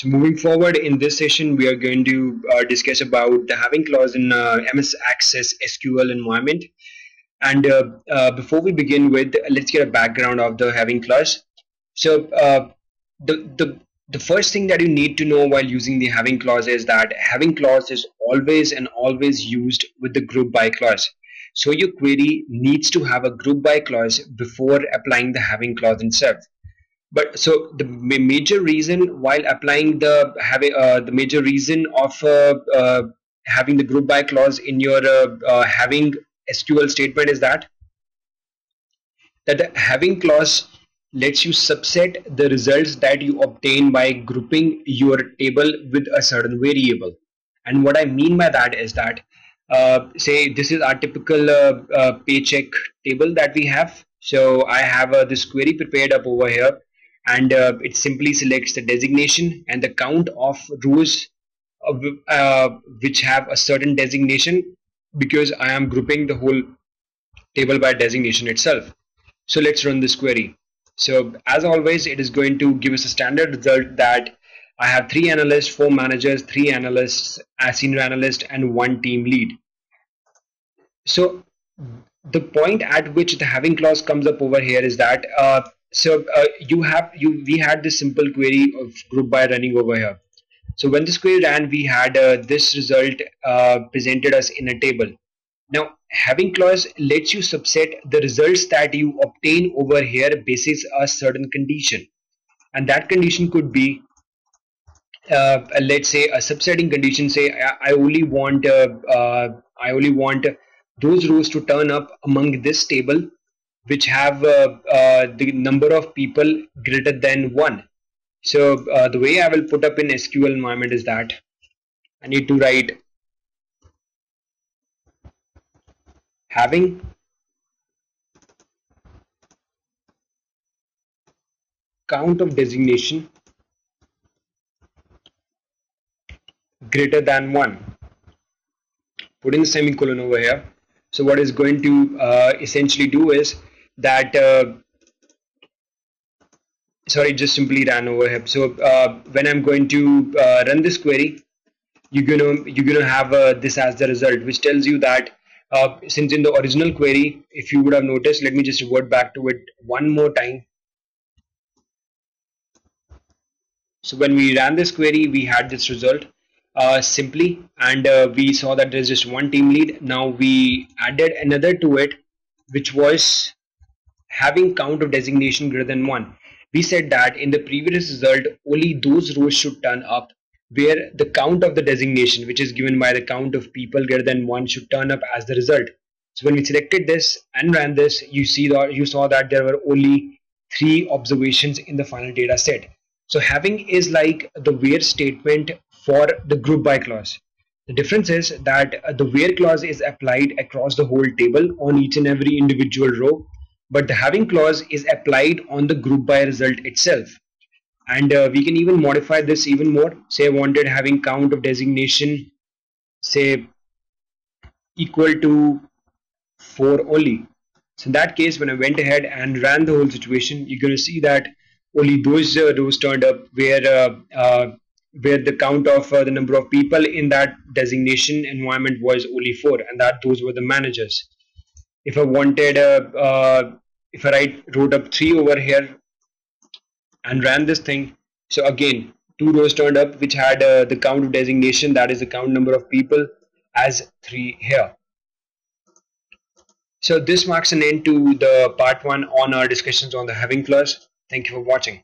So moving forward in this session, we are going to discuss about the having clause in MS Access SQL environment. And before we begin with, let's get a background of the having clause. So the first thing that you need to know while using the having clause is that having clause is always and always used with the group by clause. So your query needs to have a group by clause before applying the having clause itself. But so the major reason while applying the having the major reason of having the group by clause in your having SQL statement is that the having clause lets you subset the results that you obtain by grouping your table with a certain variable. And what I mean by that is that say this is our typical paycheck table that we have. So I have this query prepared up over here, and it simply selects the designation and the count of rows which have a certain designation, because I am grouping the whole table by designation itself. So let's run this query. So as always, it is going to give us a standard result that I have 3 analysts, 4 managers, 3 analysts, a senior analyst, and 1 team lead. So the point at which the having clause comes up over here is that we had this simple query of group by running over here. So when this query ran, we had this result presented us in a table. Now, having clause lets you subset the results that you obtain over here basis a certain condition, and that condition could be, let's say, a subsetting condition. Say, I only want those rows to turn up among this table which have the number of people greater than 1. So the way I will put up in SQL environment is that I need to write having count of designation greater than 1, put in the semicolon over here. So what is going to essentially do is that just simply ran over here. So when I'm going to run this query, you're gonna have this as the result, which tells you that since in the original query, if you would have noticed, let me just revert back to it one more time. So when we ran this query, we had this result simply, and we saw that there's just 1 team lead. Now we added another to it, which was having count of designation greater than 1. We said that in the previous result, only those rows should turn up where the count of the designation, which is given by the count of people greater than 1, should turn up as the result. So when we selected this and ran this, you saw that there were only 3 observations in the final data set. So having is like the where statement for the group by clause. The difference is that the where clause is applied across the whole table on each and every individual row, but the having clause is applied on the group by result itself. And we can even modify this even more. Say I wanted having count of designation, say, equal to 4 only. So in that case, when I went ahead and ran the whole situation, you're going to see that only those rows turned up where the count of the number of people in that designation environment was only 4, and that those were the managers. If I wanted, if I wrote up 3 over here and ran this thing, so again 2 rows turned up which had the count of designation, that is the count number of people, as 3 here. So this marks an end to the part 1 on our discussions on the having clause. Thank you for watching.